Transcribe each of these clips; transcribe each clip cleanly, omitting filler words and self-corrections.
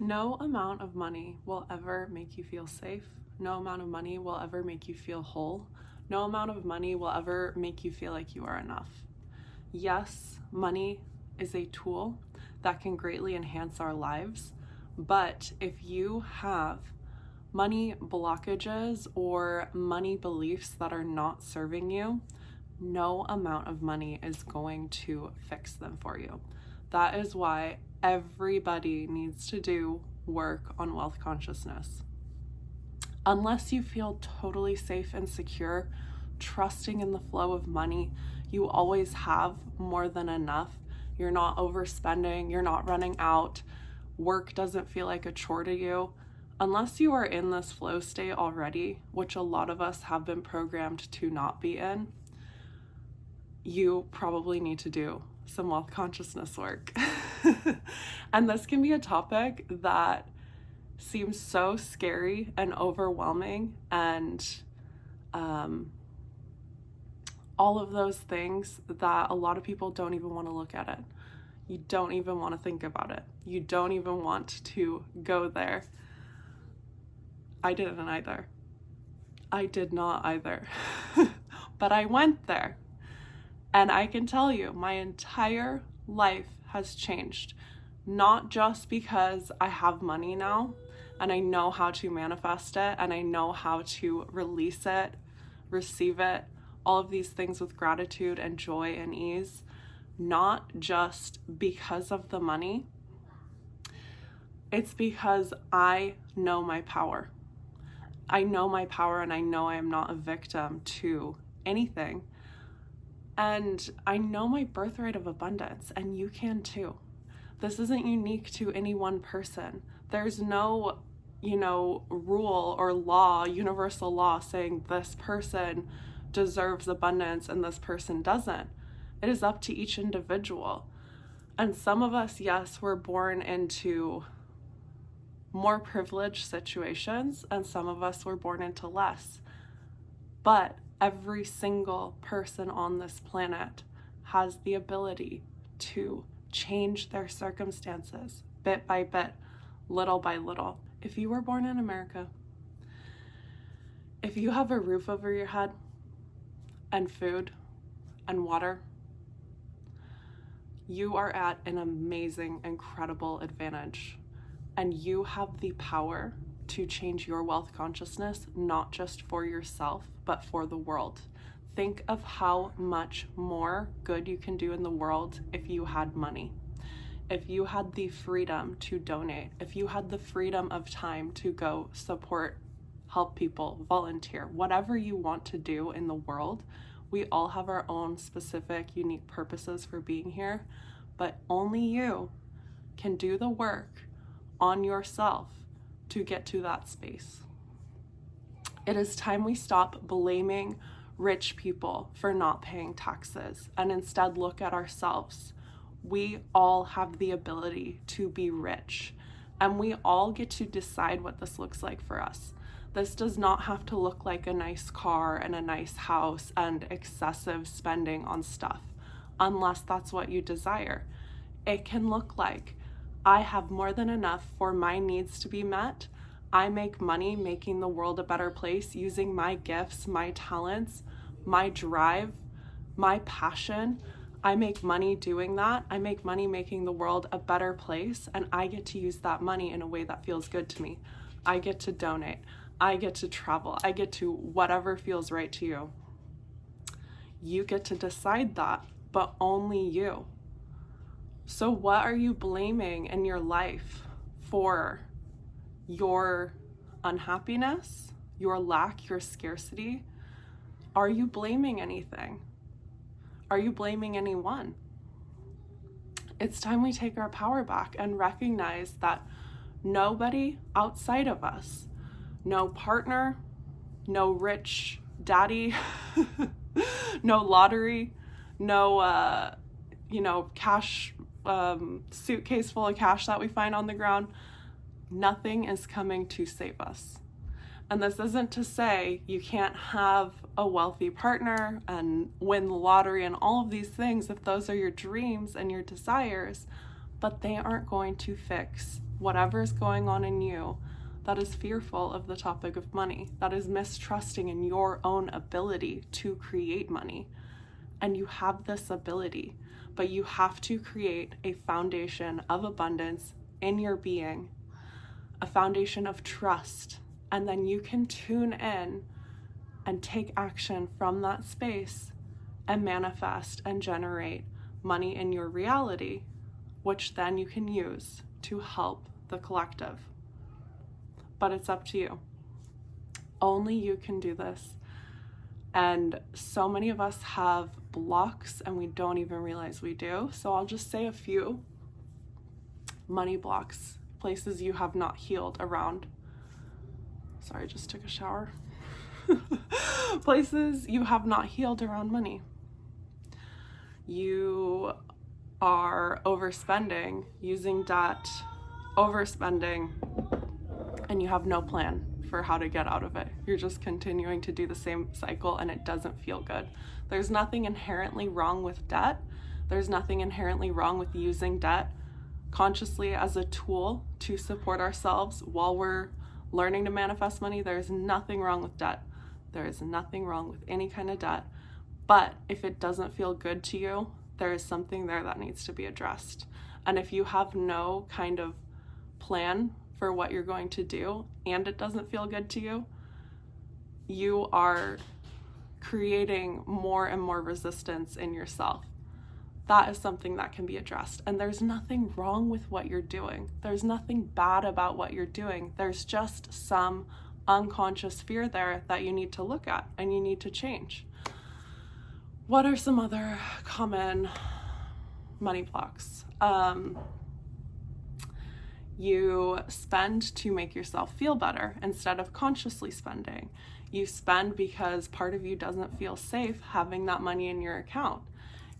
No amount of money will ever make you feel safe. No amount of money will ever make you feel whole. No amount of money will ever make you feel like you are enough. Yes, money is a tool that can greatly enhance our lives, but if you have money blockages or money beliefs that are not serving you, no amount of money is going to fix them for you. That is why everybody needs to do work on wealth consciousness. Unless you feel totally safe and secure, trusting in the flow of money, you always have more than enough. You're not overspending, you're not running out, work doesn't feel like a chore to you. Unless you are in this flow state already, which a lot of us have been programmed to not be in, you probably need to do some wealth consciousness work. And this can be a topic that seems so scary and overwhelming and all of those things that a lot of people don't even want to look at it. You don't even want to think about it. You don't even want to go there. I didn't either. I did not either. But I went there. And I can tell you, my entire life has changed. Not just because I have money now and I know how to manifest it and I know how to release it, receive it, all of these things with gratitude and joy and ease. Not just because of the money. It's because I know my power. I know my power and I know I am not a victim to anything. And I know my birthright of abundance, and you can too. This isn't unique to any one person. There's no, rule or law, universal law saying this person deserves abundance and this person doesn't. It is up to each individual. And some of us, yes, were born into more privileged situations, and some of us were born into less. But every single person on this planet has the ability to change their circumstances bit by bit, little by little. If you were born in America, if you have a roof over your head and food and water, you are at an amazing, incredible advantage. And you have the power to change your wealth consciousness, not just for yourself, but for the world. Think of how much more good you can do in the world if you had money. If you had the freedom to donate, if you had the freedom of time to go support, help people, volunteer, whatever you want to do in the world. We all have our own specific, unique purposes for being here, but only you can do the work on yourself to get to that space. It is time we stop blaming rich people for not paying taxes and instead look at ourselves. We all have the ability to be rich, and we all get to decide what this looks like for us. This does not have to look like a nice car and a nice house and excessive spending on stuff, unless that's what you desire. It can look like, I have more than enough for my needs to be met. I make money making the world a better place using my gifts, my talents, my drive, my passion. I make money doing that. I make money making the world a better place, and I get to use that money in a way that feels good to me. I get to donate. I get to travel. I get to whatever feels right to you. You get to decide that, but only you. So what are you blaming in your life for your unhappiness, your lack, your scarcity? Are you blaming anything? Are you blaming anyone? It's time we take our power back and recognize that nobody outside of us, no partner, no rich daddy, no lottery, no, cash, suitcase full of cash that we find on the ground, nothing is coming to save us. And this isn't to say you can't have a wealthy partner and win the lottery and all of these things if those are your dreams and your desires, but they aren't going to fix whatever's going on in you that is fearful of the topic of money, that is mistrusting in your own ability to create money. And you have this ability, but you have to create a foundation of abundance in your being, a foundation of trust, and then you can tune in and take action from that space and manifest and generate money in your reality, which then you can use to help the collective. But it's up to you. Only you can do this. And so many of us have blocks and we don't even realize we do. So I'll just say a few money blocks, places you have not healed around. Sorry, I just took a shower. Places you have not healed around money. You are overspending, using debt, overspending, and you have no plan for how to get out of it. You're just continuing to do the same cycle and it doesn't feel good. There's nothing inherently wrong with debt. There's nothing inherently wrong with using debt consciously as a tool to support ourselves while we're learning to manifest money. There's nothing wrong with debt. There is nothing wrong with any kind of debt. But if it doesn't feel good to you, there is something there that needs to be addressed. And if you have no kind of plan for what you're going to do and it doesn't feel good to you, you are creating more and more resistance in yourself. That is something that can be addressed. And there's nothing wrong with what you're doing. There's nothing bad about what you're doing. There's just some unconscious fear there that you need to look at and you need to change. What are some other common money blocks? You spend to make yourself feel better instead of consciously spending. You spend because part of you doesn't feel safe having that money in your account.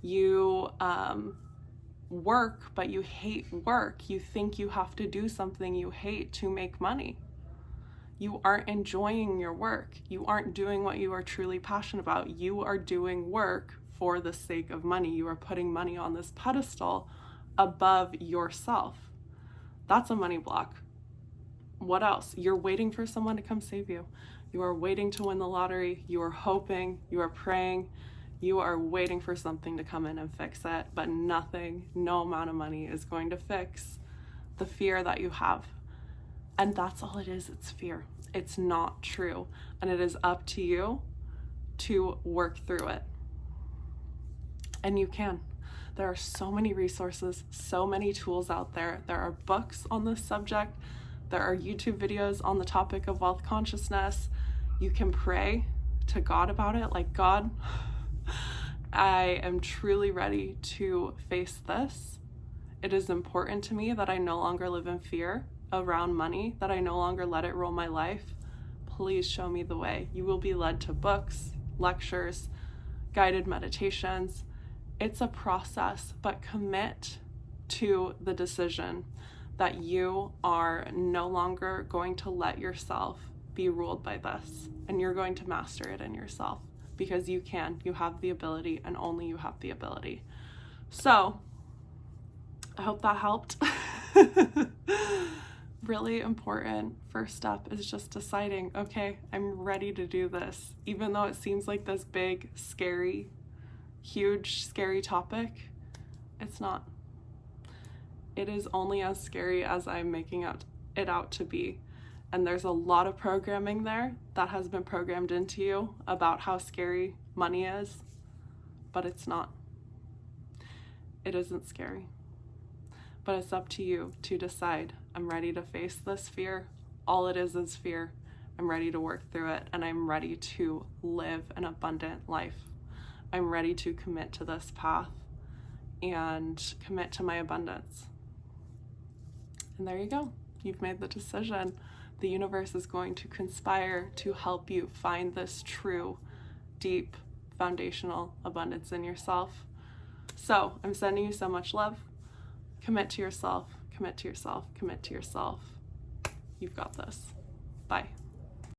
You work, but you hate work. You think you have to do something you hate to make money. You aren't enjoying your work. You aren't doing what you are truly passionate about. You are doing work for the sake of money. You are putting money on this pedestal above yourself. That's a money block. What else? You're waiting for someone to come save you. You are waiting to win the lottery. You are hoping, you are praying, you are waiting for something to come in and fix it, but nothing, no amount of money is going to fix the fear that you have. And that's all it is, it's fear. It's not true. And it is up to you to work through it. And you can. There are so many resources, so many tools out there. There are books on this subject. There are YouTube videos on the topic of wealth consciousness. You can pray to God about it. Like, God, I am truly ready to face this. It is important to me that I no longer live in fear around money, that I no longer let it rule my life. Please show me the way. You will be led to books, lectures, guided meditations. It's a process, but commit to the decision that you are no longer going to let yourself be ruled by this, and you're going to master it in yourself, because you can. You have the ability, and only you have the ability. So I hope that helped. Really important first step is just deciding, okay, I'm ready to do this. Even though it seems like this big, scary, huge, scary topic, it's not. It is only as scary as I'm making it out to be. And there's a lot of programming there that has been programmed into you about how scary money is, but it's not. It isn't scary. But it's up to you to decide, I'm ready to face this fear. All it is fear. I'm ready to work through it, and I'm ready to live an abundant life. I'm ready to commit to this path and commit to my abundance. And there you go. You've made the decision. The universe is going to conspire to help you find this true, deep, foundational abundance in yourself. So I'm sending you so much love. Commit to yourself, commit to yourself, commit to yourself. You've got this. Bye.